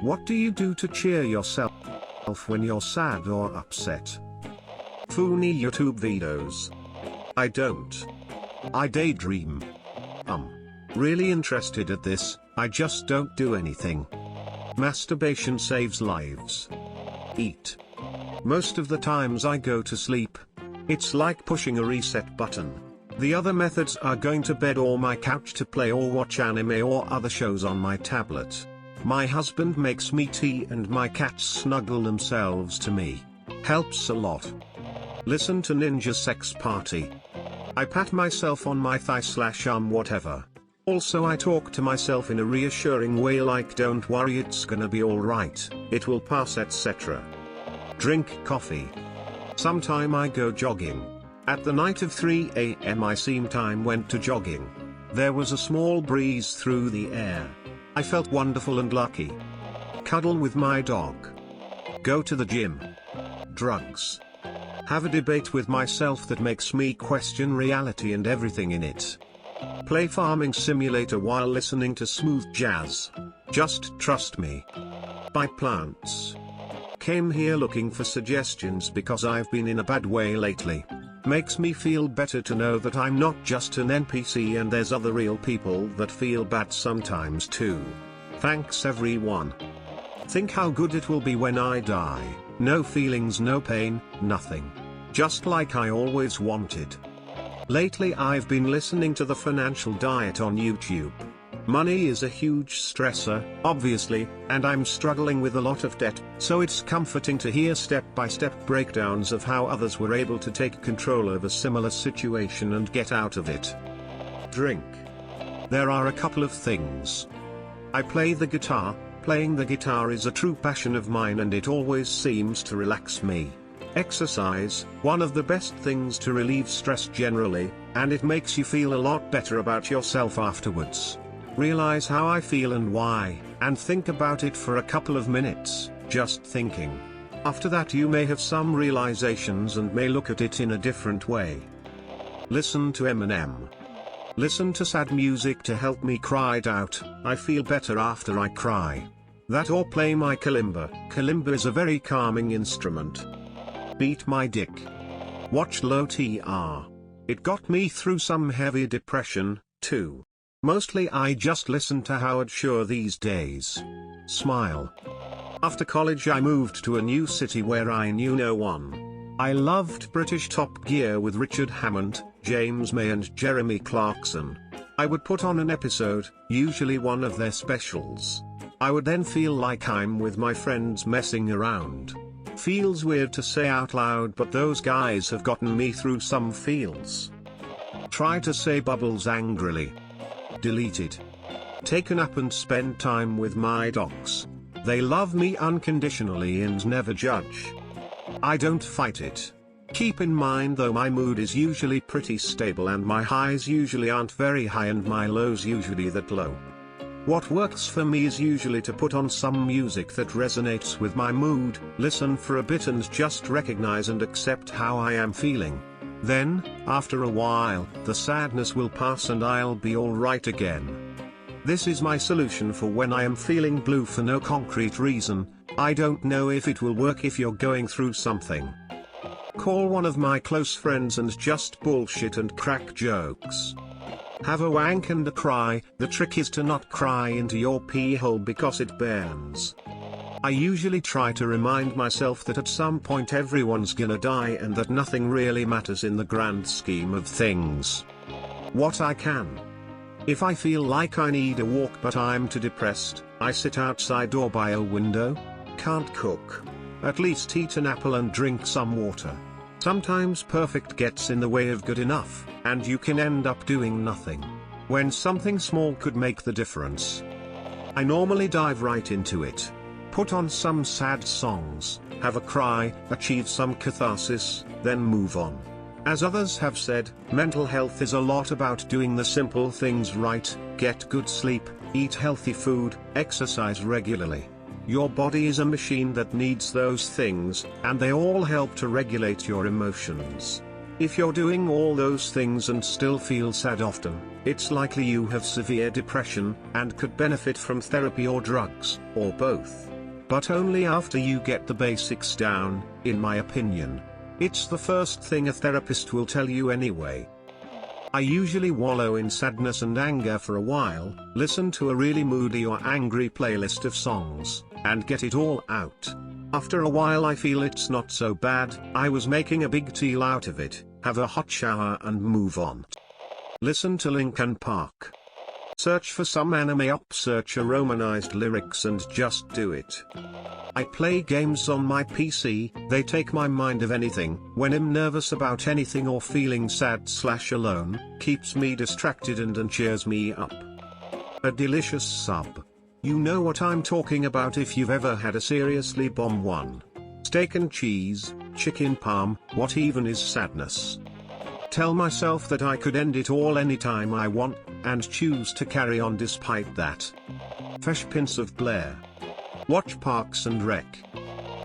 What do you do to cheer yourself when you're sad or upset? Funny YouTube videos. I don't. I daydream. Really interested at this, I just don't do anything. Masturbation saves lives. Eat. Most of the times I go to sleep. It's like pushing a reset button. The other methods are going to bed or my couch to play or watch anime or other shows on my tablet. My husband makes me tea and my cats snuggle themselves to me. Helps a lot. Listen to Ninja Sex Party. I pat myself on my thigh / whatever. Also I talk to myself in a reassuring way like don't worry, it's gonna be alright, it will pass, etc. Drink coffee. Sometime I go jogging. At the night of 3 AM I same time went to jogging. There was a small breeze through the air. I felt wonderful and lucky. Cuddle with my dog. Go to the gym. Drugs. Have a debate with myself that makes me question reality and everything in it. Play Farming Simulator while listening to smooth jazz. Just trust me. Buy plants. Came here looking for suggestions because I've been in a bad way lately. Makes me feel better to know that I'm not just an NPC and there's other real people that feel bad sometimes too. Thanks everyone. Think how good it will be when I die. No feelings, no pain, nothing. Just like I always wanted. Lately I've been listening to The Financial Diet on YouTube. Money is a huge stressor, obviously, and I'm struggling with a lot of debt, so it's comforting to hear step-by-step breakdowns of how others were able to take control of a similar situation and get out of it. Drink. There are a couple of things. I play the guitar. Playing the guitar is a true passion of mine and it always seems to relax me. Exercise, one of the best things to relieve stress generally, and it makes you feel a lot better about yourself afterwards. Realize how I feel and why, and think about it for a couple of minutes, just thinking. After that you may have some realizations and may look at it in a different way. Listen to Eminem. Listen to sad music to help me cry it out. I feel better after I cry. That or play my kalimba. Kalimba is a very calming instrument. Beat my dick. Watch Low TR. It got me through some heavy depression, too. Mostly I just listen to Howard Shore these days. Smile. After college I moved to a new city where I knew no one. I loved British Top Gear with Richard Hammond, James May and Jeremy Clarkson. I would put on an episode, usually one of their specials. I would then feel like I'm with my friends messing around. Feels weird to say out loud, but those guys have gotten me through some feels. Try to say bubbles angrily. Deleted. Take a nap and spend time with my dogs. They love me unconditionally and never judge. I don't fight it. Keep in mind though my mood is usually pretty stable and my highs usually aren't very high and my lows usually that low. What works for me is usually to put on some music that resonates with my mood, listen for a bit and just recognize and accept how I am feeling. Then, after a while, the sadness will pass and I'll be alright again. This is my solution for when I am feeling blue for no concrete reason. I don't know if it will work if you're going through something. Call one of my close friends and just bullshit and crack jokes. Have a wank and a cry. The trick is to not cry into your pee hole because it burns. I usually try to remind myself that at some point everyone's gonna die and that nothing really matters in the grand scheme of things. What I can. If I feel like I need a walk but I'm too depressed, I sit outside or by a window. Can't cook. At least eat an apple and drink some water. Sometimes perfect gets in the way of good enough, and you can end up doing nothing. When something small could make the difference. I normally dive right into it. Put on some sad songs, have a cry, achieve some catharsis, then move on. As others have said, mental health is a lot about doing the simple things right, get good sleep, eat healthy food, exercise regularly. Your body is a machine that needs those things, and they all help to regulate your emotions. If you're doing all those things and still feel sad often, it's likely you have severe depression, and could benefit from therapy or drugs, or both. But only after you get the basics down, in my opinion. It's the first thing a therapist will tell you anyway. I usually wallow in sadness and anger for a while, listen to a really moody or angry playlist of songs, and get it all out. After a while I feel it's not so bad, I was making a big deal out of it, have a hot shower and move on. Listen to Linkin Park. Search for some anime up, search a romanized lyrics and just do it. I play games on my PC, they take my mind of anything, when I'm nervous about anything or feeling sad/alone, keeps me distracted and cheers me up. A delicious sub. You know what I'm talking about if you've ever had a seriously bomb one. Steak and cheese, chicken parm, what even is sadness? Tell myself that I could end it all anytime I want, and choose to carry on despite that. Fresh Prince of Blair. Watch Parks and Rec.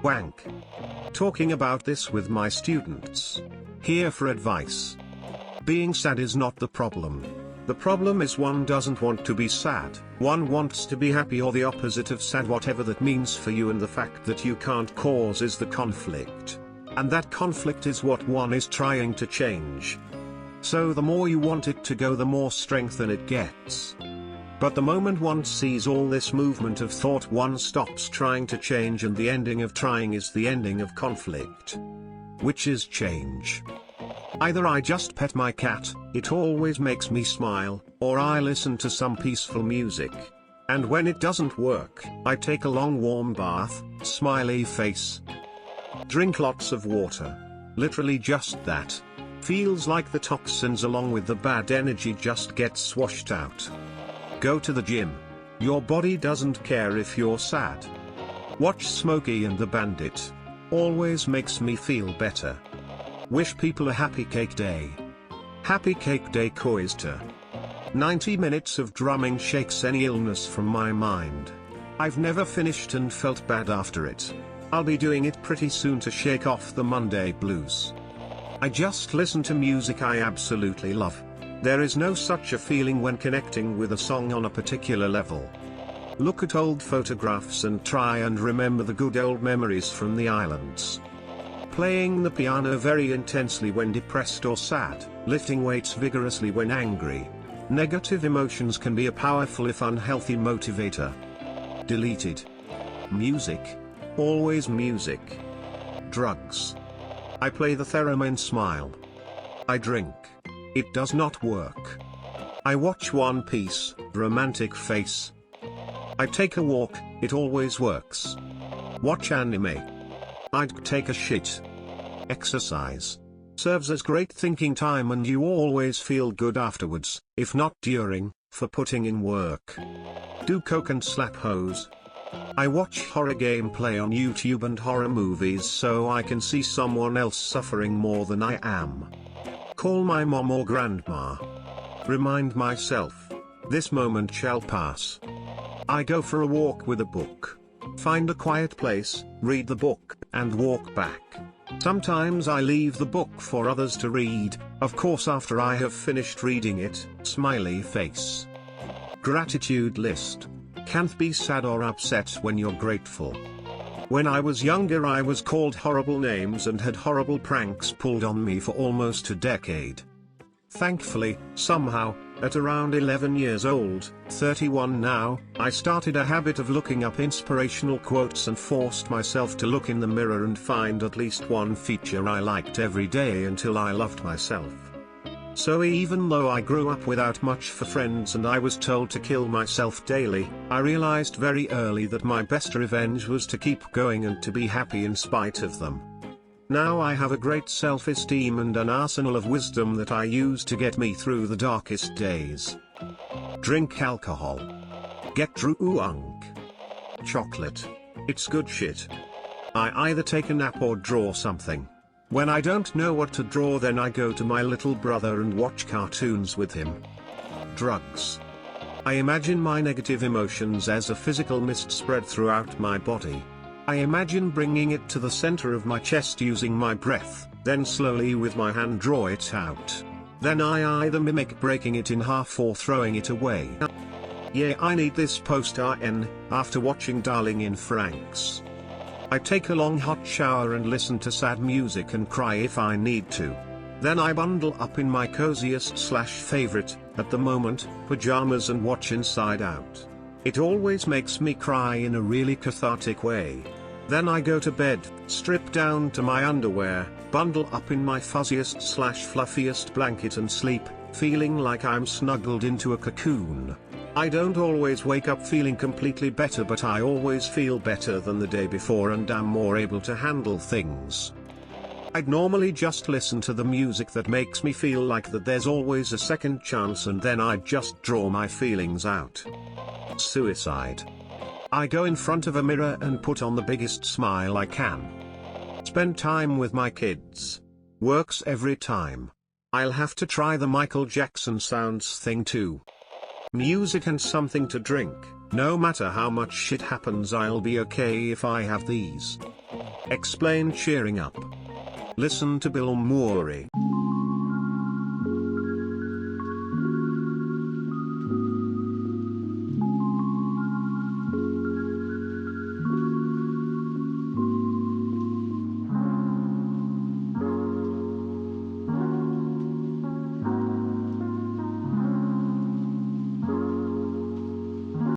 Wank. Talking about this with my students. Here for advice. Being sad is not the problem. The problem is one doesn't want to be sad, one wants to be happy, or the opposite of sad, whatever that means for you, and the fact that you can't cause is the conflict. And that conflict is what one is trying to change. So the more you want it to go, the more strengthen it gets. But the moment one sees all this movement of thought, one stops trying to change, and the ending of trying is the ending of conflict. Which is change. Either I just pet my cat, it always makes me smile, or I listen to some peaceful music. And when it doesn't work, I take a long warm bath, smiley face. Drink lots of water. Literally just that. Feels like the toxins along with the bad energy just get swashed out. Go to the gym. Your body doesn't care if you're sad. Watch Smokey and the Bandit. Always makes me feel better. Wish people a happy cake day. Happy cake day Coister. 90 minutes of drumming shakes any illness from my mind. I've never finished and felt bad after it. I'll be doing it pretty soon to shake off the Monday blues. I just listen to music I absolutely love. There is no such a feeling when connecting with a song on a particular level. Look at old photographs and try and remember the good old memories from the islands. Playing the piano very intensely when depressed or sad, lifting weights vigorously when angry. Negative emotions can be a powerful if unhealthy motivator. Deleted. Music. Always music. Drugs. I play the theremin smile. I drink. It does not work. I watch One Piece, romantic face. I take a walk, it always works. Watch anime. I'd take a shit. Exercise. Serves as great thinking time, and you always feel good afterwards, if not during, for putting in work. Do coke and slap hoes. I watch horror gameplay on YouTube and horror movies so I can see someone else suffering more than I am. Call my mom or grandma. Remind myself. This moment shall pass. I go for a walk with a book. Find a quiet place, read the book, and walk back. Sometimes I leave the book for others to read, of course after I have finished reading it, smiley face. Gratitude list. Can't be sad or upset when you're grateful. When I was younger I was called horrible names and had horrible pranks pulled on me for almost a decade. Thankfully, somehow, at around 11 years old, 31 now, I started a habit of looking up inspirational quotes and forced myself to look in the mirror and find at least one feature I liked every day until I loved myself. So even though I grew up without much for friends and I was told to kill myself daily, I realized very early that my best revenge was to keep going and to be happy in spite of them. Now I have a great self-esteem and an arsenal of wisdom that I use to get me through the darkest days. Drink alcohol. Get drunk. Chocolate. It's good shit. I either take a nap or draw something. When I don't know what to draw, then I go to my little brother and watch cartoons with him. Drugs. I imagine my negative emotions as a physical mist spread throughout my body. I imagine bringing it to the center of my chest using my breath, then slowly with my hand draw it out. Then I either mimic breaking it in half or throwing it away. Yeah, I need this post-RN, after watching Darling in Franxx. I take a long hot shower and listen to sad music and cry if I need to. Then I bundle up in my coziest/favorite, at the moment, pajamas and watch Inside Out. It always makes me cry in a really cathartic way. Then I go to bed, strip down to my underwear, bundle up in my fuzziest/fluffiest blanket and sleep, feeling like I'm snuggled into a cocoon. I don't always wake up feeling completely better, but I always feel better than the day before and am more able to handle things. I'd normally just listen to the music that makes me feel like that there's always a second chance, and then I'd just draw my feelings out. Suicide. I go in front of a mirror and put on the biggest smile I can. Spend time with my kids. Works every time. I'll have to try the Michael Jackson sounds thing too. Music and something to drink. No matter how much shit happens, I'll be okay if I have these. Explain cheering up. Listen to Bill Murray.